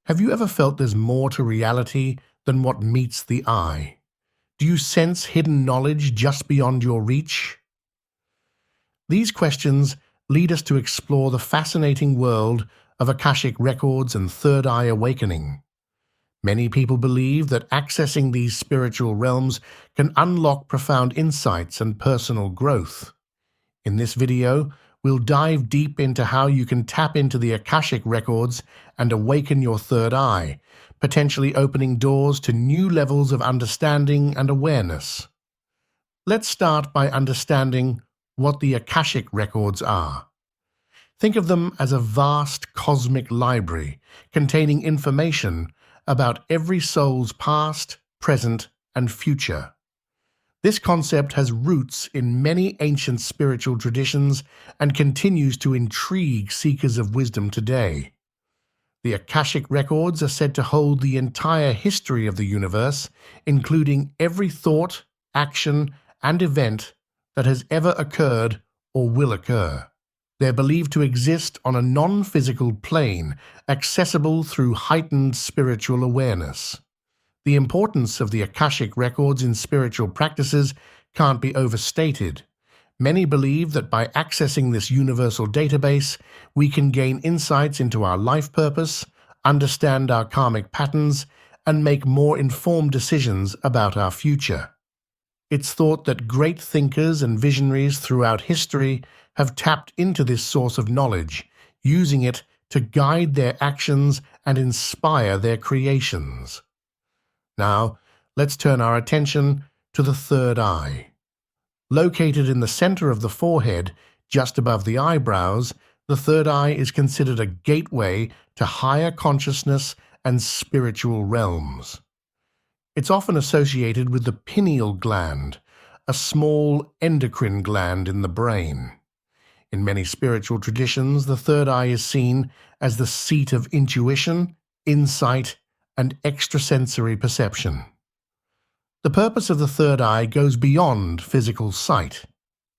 Have you ever felt there's more to reality than what meets the eye? Do you sense hidden knowledge just beyond your reach? These questions lead us to explore the fascinating world of Akashic Records and Third Eye Awakening. Many people believe that accessing these spiritual realms can unlock profound insights and personal growth. In this video, we'll dive deep into how you can tap into the Akashic Records and awaken your third eye, potentially opening doors to new levels of understanding and awareness. Let's start by understanding what the Akashic Records are. Think of them as a vast cosmic library containing information about every soul's past, present, and future. This concept has roots in many ancient spiritual traditions and continues to intrigue seekers of wisdom today. The Akashic Records are said to hold the entire history of the universe, including every thought, action, and event that has ever occurred or will occur. They're believed to exist on a non-physical plane, accessible through heightened spiritual awareness. The importance of the Akashic Records in spiritual practices can't be overstated. Many believe that by accessing this universal database, we can gain insights into our life purpose, understand our karmic patterns, and make more informed decisions about our future. It's thought that great thinkers and visionaries throughout history have tapped into this source of knowledge, using it to guide their actions and inspire their creations. Now, let's turn our attention to the third eye. Located in the center of the forehead, just above the eyebrows, the third eye is considered a gateway to higher consciousness and spiritual realms. It's often associated with the pineal gland, a small endocrine gland in the brain. In many spiritual traditions, the third eye is seen as the seat of intuition, insight, and extrasensory perception. The purpose of the third eye goes beyond physical sight.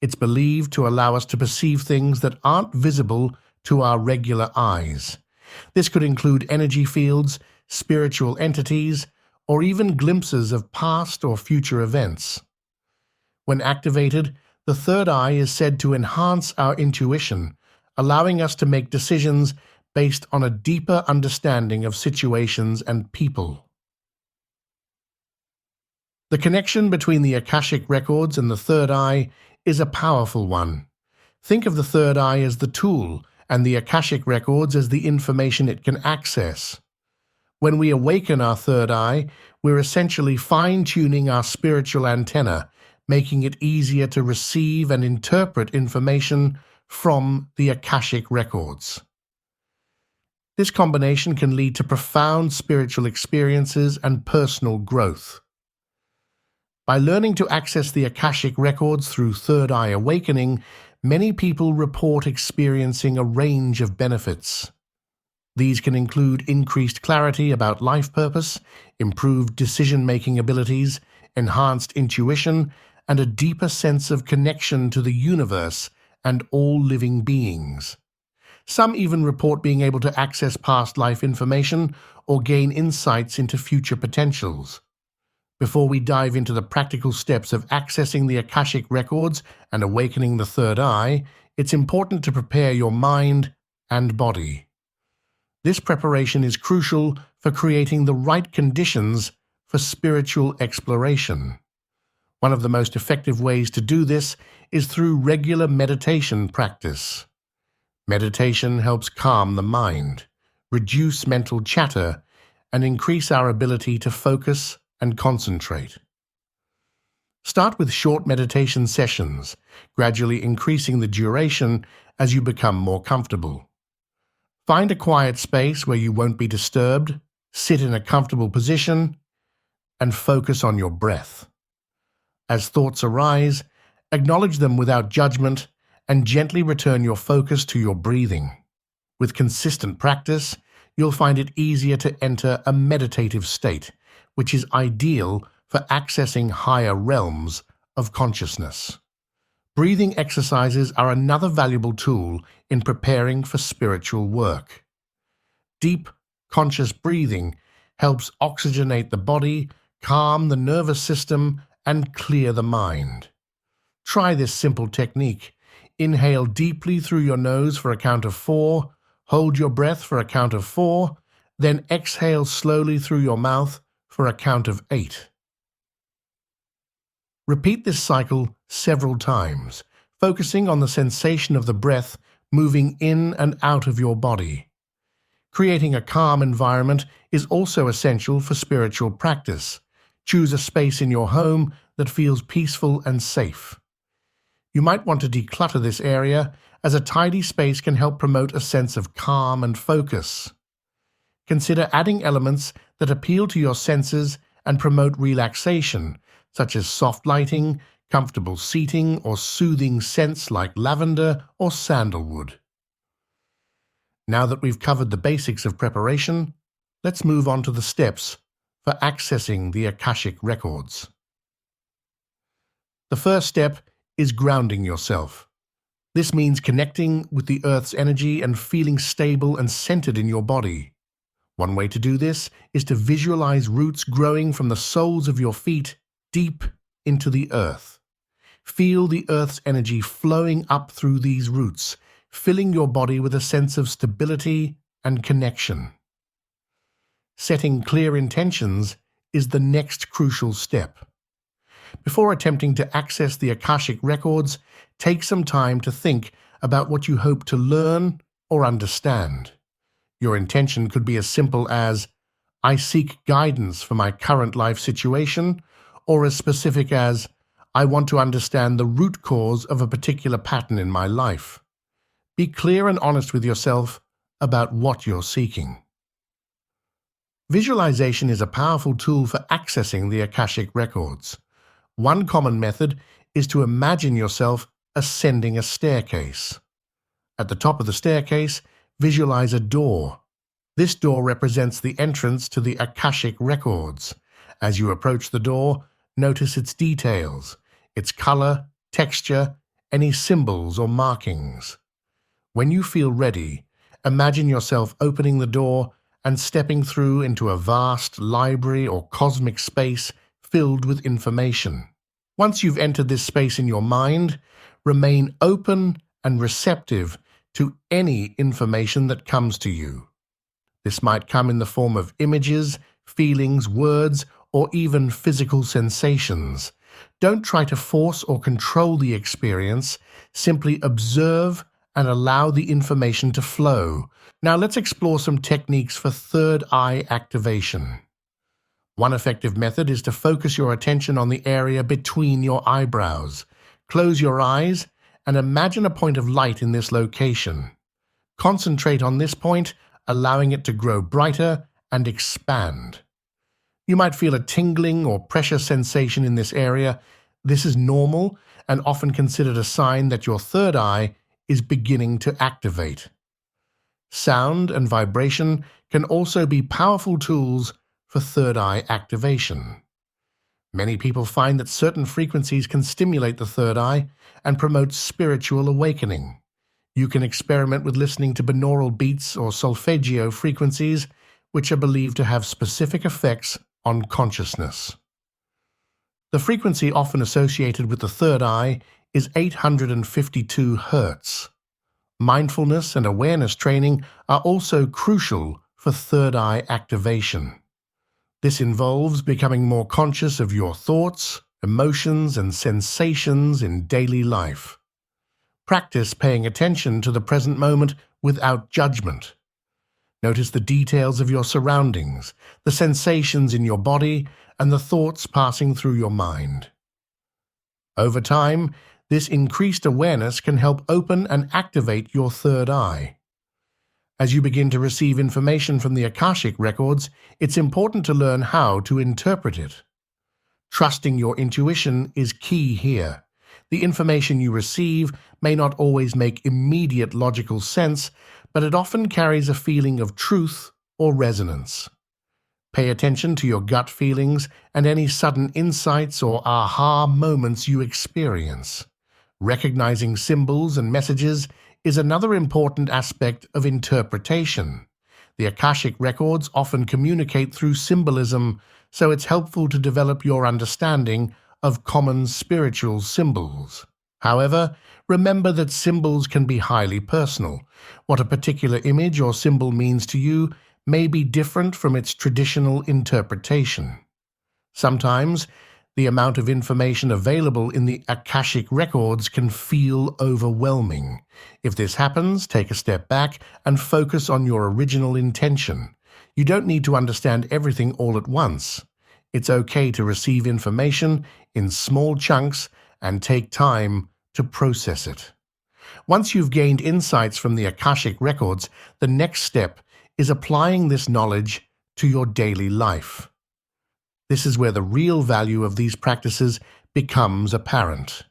It's believed to allow us to perceive things that aren't visible to our regular eyes. This could include energy fields, spiritual entities, or even glimpses of past or future events. When activated, the third eye is said to enhance our intuition, allowing us to make decisions based on a deeper understanding of situations and people. The connection between the Akashic Records and the third eye is a powerful one. Think of the third eye as the tool and the Akashic Records as the information it can access. When we awaken our third eye, we're essentially fine-tuning our spiritual antenna, making it easier to receive and interpret information from the Akashic Records. This combination can lead to profound spiritual experiences and personal growth. By learning to access the Akashic Records through Third Eye Awakening, many people report experiencing a range of benefits. These can include increased clarity about life purpose, improved decision-making abilities, enhanced intuition, and a deeper sense of connection to the universe and all living beings. Some even report being able to access past life information or gain insights into future potentials. Before we dive into the practical steps of accessing the Akashic Records and awakening the third eye, it's important to prepare your mind and body. This preparation is crucial for creating the right conditions for spiritual exploration. One of the most effective ways to do this is through regular meditation practice. Meditation helps calm the mind, reduce mental chatter, and increase our ability to focus and concentrate. Start with short meditation sessions, gradually increasing the duration as you become more comfortable. Find a quiet space where you won't be disturbed, sit in a comfortable position, and focus on your breath. As thoughts arise, acknowledge them without judgment and gently return your focus to your breathing. With consistent practice, you'll find it easier to enter a meditative state, which is ideal for accessing higher realms of consciousness. Breathing exercises are another valuable tool in preparing for spiritual work. Deep, Conscious breathing helps oxygenate the body, calm the nervous system, and clear the mind. Try this simple technique. Inhale deeply through your nose for a count of 4, hold your breath for a count of 4, then exhale slowly through your mouth for a count of 8. Repeat this cycle several times, focusing on the sensation of the breath moving in and out of your body. Creating a calm environment is also essential for spiritual practice. Choose a space in your home that feels peaceful and safe. You might want to declutter this area, as a tidy space can help promote a sense of calm and focus. Consider adding elements that appeal to your senses and promote relaxation, such as soft lighting, comfortable seating, or soothing scents like lavender or sandalwood. Now that we've covered the basics of preparation, let's move on to the steps for accessing the Akashic Records. The first step is grounding yourself. This means connecting with the Earth's energy and feeling stable and centered in your body. One way to do this is to visualize roots growing from the soles of your feet deep into the earth. Feel the Earth's energy flowing up through these roots, filling your body with a sense of stability and connection. Setting clear intentions is the next crucial step. Before attempting to access the Akashic Records, take some time to think about what you hope to learn or understand. Your intention could be as simple as, "I seek guidance for my current life situation," or as specific as, "I want to understand the root cause of a particular pattern in my life." Be clear and honest with yourself about what you're seeking. Visualization is a powerful tool for accessing the Akashic Records. One common method is to imagine yourself ascending a staircase. At the top of the staircase, visualize a door. This door represents the entrance to the Akashic Records. As you approach the door, notice its details, its color, texture, any symbols or markings. When you feel ready, imagine yourself opening the door and stepping through into a vast library or cosmic space filled with information. Once you've entered this space in your mind, remain open and receptive to any information that comes to you. This might come in the form of images, feelings, words, or even physical sensations. Don't try to force or control the experience, simply observe and allow the information to flow. Now let's explore some techniques for third eye activation. One effective method is to focus your attention on the area between your eyebrows. Close your eyes and imagine a point of light in this location. Concentrate on this point, allowing it to grow brighter and expand. You might feel a tingling or pressure sensation in this area. This is normal and often considered a sign that your third eye is beginning to activate. Sound and vibration can also be powerful tools for third eye activation. Many people find that certain frequencies can stimulate the third eye and promote spiritual awakening. You can experiment with listening to binaural beats or solfeggio frequencies, which are believed to have specific effects on consciousness. The frequency often associated with the third eye is 852 Hz. Mindfulness and awareness training are also crucial for third eye activation. This involves becoming more conscious of your thoughts, emotions, and sensations in daily life. Practice paying attention to the present moment without judgment. Notice the details of your surroundings, the sensations in your body, and the thoughts passing through your mind. Over time, this increased awareness can help open and activate your third eye. As you begin to receive information from the Akashic Records, it's important to learn how to interpret it. Trusting your intuition is key here. The information you receive may not always make immediate logical sense, but it often carries a feeling of truth or resonance. Pay attention to your gut feelings and any sudden insights or aha moments you experience. Recognizing symbols and messages is another important aspect of interpretation. The Akashic Records often communicate through symbolism, so it's helpful to develop your understanding of common spiritual symbols. However, remember that symbols can be highly personal. What a particular image or symbol means to you may be different from its traditional interpretation. Sometimes, the amount of information available in the Akashic Records can feel overwhelming. If this happens, take a step back and focus on your original intention. You don't need to understand everything all at once. It's okay to receive information in small chunks and take time to process it. Once you've gained insights from the Akashic Records, the next step is applying this knowledge to your daily life. This is where the real value of these practices becomes apparent.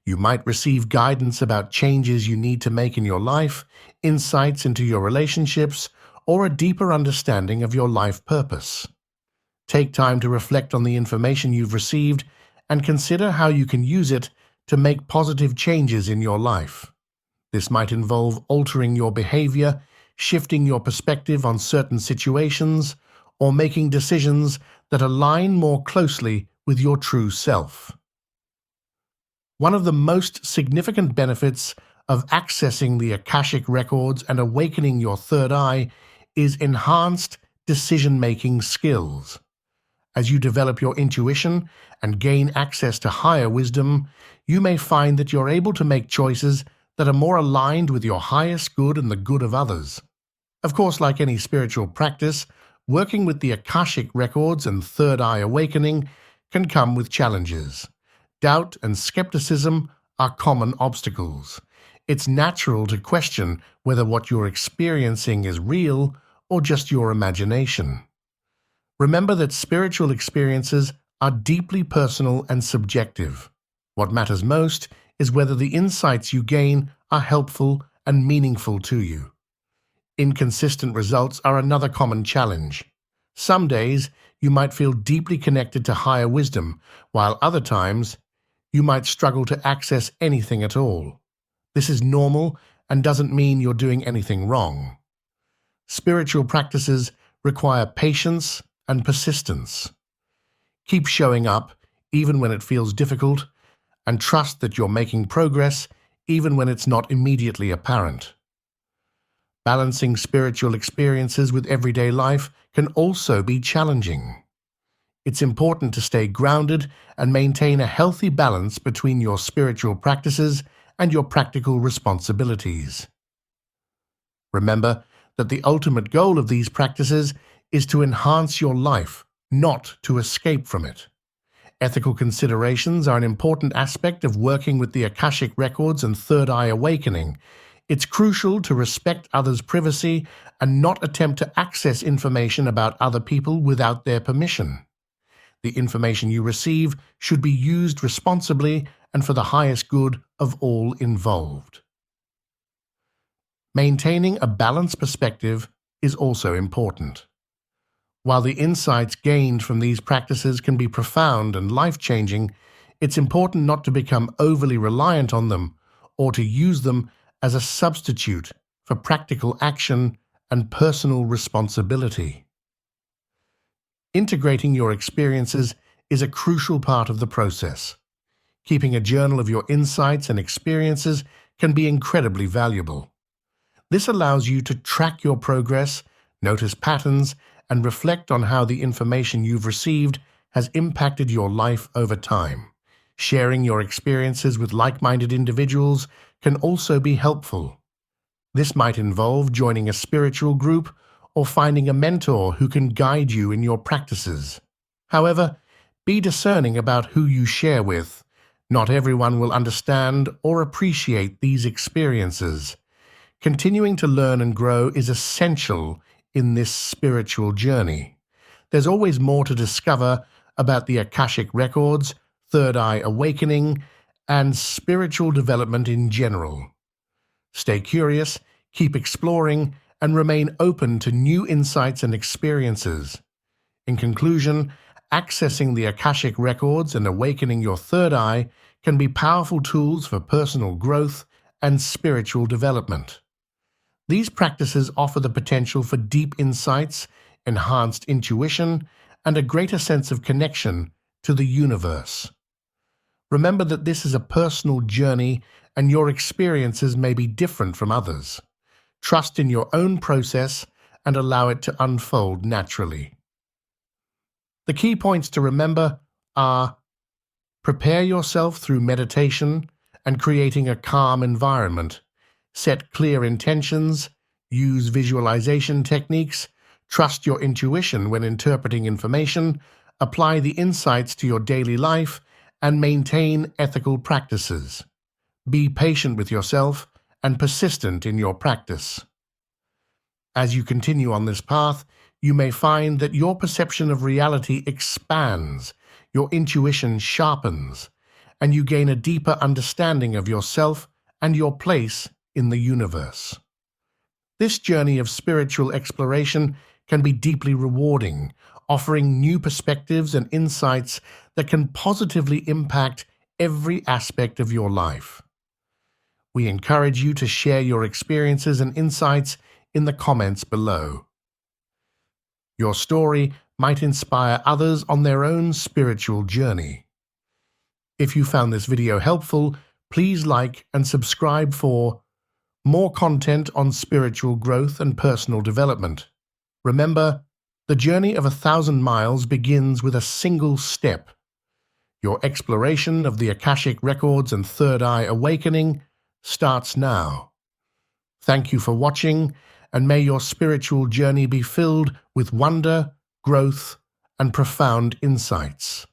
You might receive guidance about changes you need to make in your life, insights into your relationships, or a deeper understanding of your life purpose. Take time to reflect on the information you've received and consider how you can use it to make positive changes in your life. This might involve altering your behavior, shifting your perspective on certain situations, or making decisions that align more closely with your true self. One of the most significant benefits of accessing the Akashic Records and awakening your third eye is enhanced decision-making skills. As you develop your intuition and gain access to higher wisdom, you may find that you're able to make choices that are more aligned with your highest good and the good of others. Of course, like any spiritual practice, working with the Akashic Records and third eye awakening can come with challenges. Doubt and skepticism are common obstacles. It's natural to question whether what you're experiencing is real or just your imagination. Remember that spiritual experiences are deeply personal and subjective. What matters most is whether the insights you gain are helpful and meaningful to you. Inconsistent results are another common challenge. Some days, you might feel deeply connected to higher wisdom, while other times, you might struggle to access anything at all. This is normal and doesn't mean you're doing anything wrong. Spiritual practices require patience and persistence. Keep showing up, even when it feels difficult, and trust that you're making progress, even when it's not immediately apparent. Balancing spiritual experiences with everyday life can also be challenging. It's important to stay grounded and maintain a healthy balance between your spiritual practices and your practical responsibilities. Remember that the ultimate goal of these practices is to enhance your life, not to escape from it. Ethical considerations are an important aspect of working with the Akashic Records and Third Eye Awakening. It's crucial to respect others' privacy and not attempt to access information about other people without their permission. The information you receive should be used responsibly and for the highest good of all involved. Maintaining a balanced perspective is also important. While the insights gained from these practices can be profound and life-changing, it's important not to become overly reliant on them or to use them as a substitute for practical action and personal responsibility. Integrating your experiences is a crucial part of the process. Keeping a journal of your insights and experiences can be incredibly valuable. This allows you to track your progress, notice patterns, and reflect on how the information you've received has impacted your life over time. Sharing your experiences with like-minded individuals can also be helpful. This might involve joining a spiritual group or finding a mentor who can guide you in your practices. However, be discerning about who you share with. Not everyone will understand or appreciate these experiences. Continuing to learn and grow is essential in this spiritual journey. There's always more to discover about the Akashic Records, Third Eye Awakening, and spiritual development in general. Stay curious, keep exploring, and remain open to new insights and experiences. In conclusion, accessing the Akashic Records and awakening your third eye can be powerful tools for personal growth and spiritual development. These practices offer the potential for deep insights, enhanced intuition, and a greater sense of connection to the universe. Remember that this is a personal journey and your experiences may be different from others. Trust in your own process and allow it to unfold naturally. The key points to remember are: prepare yourself through meditation and creating a calm environment. Set clear intentions, use visualization techniques, trust your intuition when interpreting information, apply the insights to your daily life, and maintain ethical practices. Be patient with yourself and persistent in your practice. As you continue on this path, you may find that your perception of reality expands, your intuition sharpens, and you gain a deeper understanding of yourself and your place in the universe. This journey of spiritual exploration can be deeply rewarding, offering new perspectives and insights that can positively impact every aspect of your life. We encourage you to share your experiences and insights in the comments below. Your story might inspire others on their own spiritual journey. If you found this video helpful, please like and subscribe for more content on spiritual growth and personal development. Remember, the journey of 1,000 miles begins with a single step. Your exploration of the Akashic Records and Third Eye Awakening starts now. Thank you for watching, and may your spiritual journey be filled with wonder, growth, and profound insights.